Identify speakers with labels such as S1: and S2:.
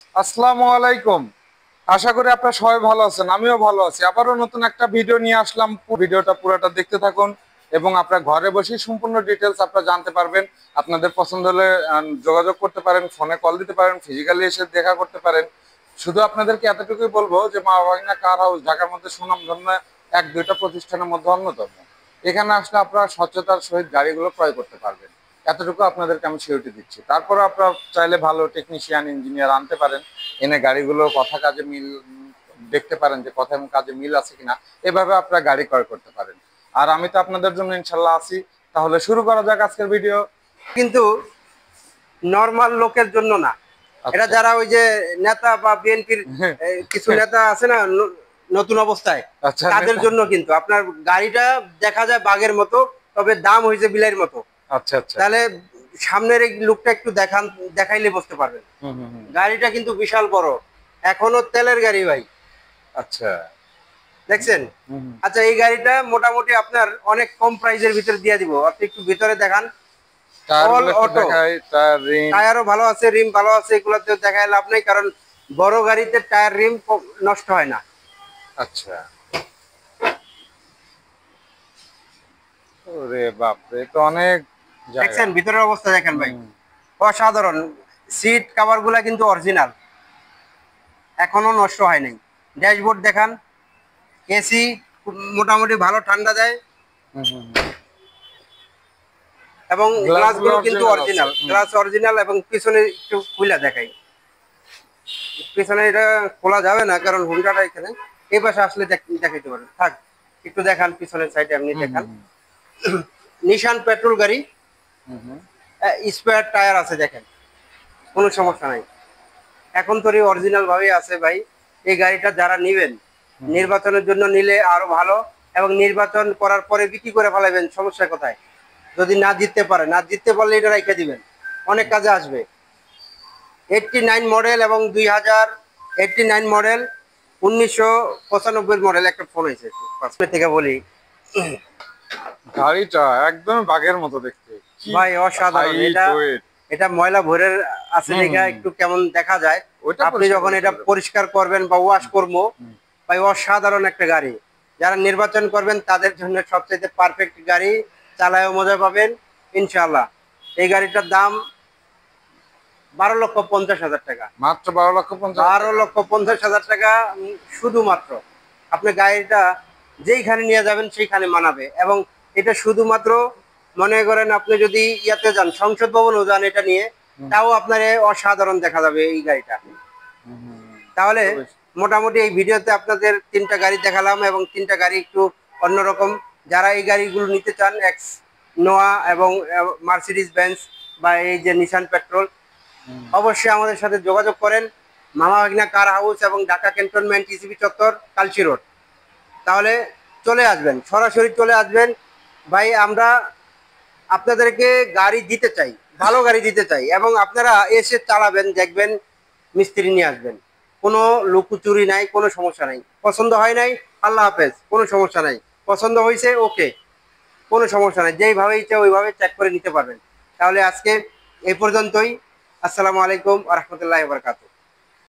S1: আসসালামু আলাইকুম। আশা করি আপনারা সবাই ভালো আছেন, আমিও ভালো আছি। আবারও নতুন একটা ভিডিও নিয়ে আসলাম। ভিডিওটা পুরোটা দেখতে থাকুন এবং আপনার ঘরে বসেই সম্পূর্ণ ডিটেলস আপনারা জানতে পারবেন। আপনাদের পছন্দ হলে যোগাযোগ করতে পারেন, ফোনে কল দিতে পারেন, ফিজিক্যালি এসে দেখা করতে পারেন। শুধু আপনাদেরকে এতটুকুই বলবো যে মা ভাগিনা কার হাউস ঢাকার মধ্যে সুনামধন্য এক দুইটা প্রতিষ্ঠানের মধ্যে অন্যতম। এখানে আসলে আপনারা স্বচ্ছতার সহিত গাড়িগুলো ক্রয় করতে পারবেন, এতটুকু আপনাদেরকে আমি সিউরিটি দিচ্ছি। তারপরে আপনারা চাইলে ভালো টেকনিশিয়ান ইঞ্জিনিয়ার আনতে পারেন, এনে গাড়িগুলো কথা কাজে মিল দেখতে পারেন যে কথা এবং কাজে মিল আছে কিনা। এভাবে আপনারা গাড়ি ক্রয় করতে পারেন। আর আমি তো আপনাদের জন্য ইনশাল্লাহ আছি। তাহলে শুরু করা যাক আজকের ভিডিও।
S2: কিন্তু নরমাল লোকের জন্য না, এটা
S1: আচ্ছা।
S2: যারা ওই যে নেতা বা বিএনপির কিছু নেতা আছে না নতুন অবস্থায়,
S1: আচ্ছা,
S2: তাদের
S1: নেতা।
S2: জন্য। কিন্তু আপনার গাড়িটা দেখা যায় বাঘের মতো, তবে দাম হয়েছে বিলাইয়ের মতো।
S1: আচ্ছা আচ্ছা।
S2: তাহলে সামনের এই লুকটা একটু দেখাইলে বুঝতে পারবেন।
S1: হুম হুম হুম।
S2: গাড়িটা কিন্তু বিশাল বড়, এখনো তেলের গাড়ি ভাই,
S1: আচ্ছা।
S2: দেখছেন?
S1: হুম হুম।
S2: আচ্ছা, এই গাড়িটা মোটামুটি আপনার অনেক কম প্রাইসের ভিতরে দিয়ে দিব। আপনি একটু ভিতরে দেখান। অল
S1: টায়ারগুলো একটু
S2: অটো,
S1: দেখাই, টায়ার রিম।
S2: টায়ারও ভালো আছে, রিম ভালো আছে, এগুলোতে দেখায় লাভ নেই, কারণ বড় গাড়িতে টায়ার রিম নষ্ট হয় না।
S1: আচ্ছা। ওরে বাপরে, তো অনেক জায়গা।
S2: দেখছেন ভিতরের অবস্থা দেখেন ভাই,
S1: হুম।
S2: অসাধারণ। সিট কাভার গুলা কিন্তু অরিজিনাল, এখনো নষ্ট হয় নাই। ড্যাশবোর্ড দেখান, এসি মোটামুটি ভালো ঠান্ডা দেয়,
S1: হুম হুম হুম।
S2: এবং গ্লাস
S1: গ্লাসগুলো
S2: গুলো কিন্তু
S1: অরিজিনাল আছে।
S2: অরিজিনাল,
S1: হুম।
S2: Glass original. এবং পিছনে একটু খুলে দেখাই, পিছনে এটা খোলা যাবে না কারণ হুন্ডাটা এখানে। এই পাশে আসলে দেখাইতে পারেন, থাক একটু দেখান পিছনের সাইডে, আপনি
S1: হুম
S2: দেখান।
S1: হুম হুম।
S2: নিশান পেট্রোল গাড়ি,
S1: হুম হুম।
S2: স্পেয়ার টায়ার আছে দেখেন, কোনো সমস্যা নাই। এখন তো অরিজিনাল ভাবে আছে ভাই। এই গাড়িটা যারা নিবেন,
S1: হুম হুম।
S2: নির্বাচনের জন্য নিলে আরো ভালো। এবং নির্বাচন করার পরে বিক্রি করে ফেলাবেন, সমস্যা কোথায়? যদি না জিততে পারে, না জিততে পারলে এটা রেখে দিবেন, অনেক কাজে আসবে। 89 মডেল এবং 2089 মডেল, 1995 মডেল একটা ফোন হয়েছে। থেকে বলি
S1: গাড়িটা একদম বাঘের মতো দেখতে, কি
S2: ভাই, অসাধারণ।
S1: হাইট
S2: এটা
S1: ওয়েট।
S2: এটা ময়লা ভরে আছে
S1: হুম
S2: দেখা
S1: হুম হুম।
S2: একটু কেমন দেখা যায়।
S1: ওইটা
S2: আপনি
S1: পরিষ্কার
S2: যখন
S1: করে
S2: এটা
S1: ফেলতে পারে।
S2: পরিষ্কার করবেন বা ওয়াশ করবো,
S1: হুম।
S2: ভাই অসাধারণ একটা গাড়ি। যারা নির্বাচন করবেন তাদের জন্য সবচেয়ে পারফেক্ট গাড়ি, চালায়ও মজা পাবেন ইনশাআল্লাহ। এই গাড়িটার দাম 12,50,000 টাকা।
S1: মাত্র 12,50,000
S2: বারো
S1: টাকা।
S2: লক্ষ পঞ্চাশ হাজার টাকা শুধুমাত্র। আপনি গাড়িটা যেইখানে নিয়ে যাবেন সেইখানে মানাবে। এবং এটা শুধুমাত্র, মনে করেন আপনি যদি ইয়াতে যান, সংসদ ভবনও যান এটা নিয়ে,
S1: হুম
S2: তাও আপনার অসাধারণ দেখা যাবে এই গাড়িটা।
S1: হুম হুম হুম।
S2: তাহলে
S1: খুবই।
S2: মোটামুটি এই ভিডিওতে আপনাদের তিনটা গাড়ি দেখালাম, এবং তিনটা গাড়ি একটু অন্যরকম। যারা এই গাড়িগুলো নিতে চান, এক্স নোয়া এবং মার্সিডিজ বেঞ্জ বা এই যে নিশান পেট্রোল,
S1: হুম।
S2: অবশ্যই আমাদের সাথে যোগাযোগ করেন। মামা ভাগনা কার হাউস এবং ঢাকা ক্যান্টনমেন্ট ইসিবি চত্বর, কালচি রোড। তাহলে চলে আসবেন, সরাসরি চলে আসবেন। ভাই আমরা আপনাদেরকে গাড়ি দিতে চাই, ভালো গাড়ি দিতে চাই, এবং আপনারা এসে চালাবেন, দেখবেন, মিস্ত্রি নিয়ে আসবেন। কোনো লুকোচুরি নাই, কোনো সমস্যা নাই। পছন্দ হয় নাই, আল্লাহ হাফেজ, কোনো সমস্যা নাই। পছন্দ হয়েছে, ওকে, কোনো সমস্যা নাই। যেইভাবে ইচ্ছা ওইভাবে চেক করে নিতে পারবেন। তাহলে আজকে এই পর্যন্তই। আসসালামু আলাইকুম ওয়া রাহমাতুল্লাহি ওয়া বারাকাতুহু।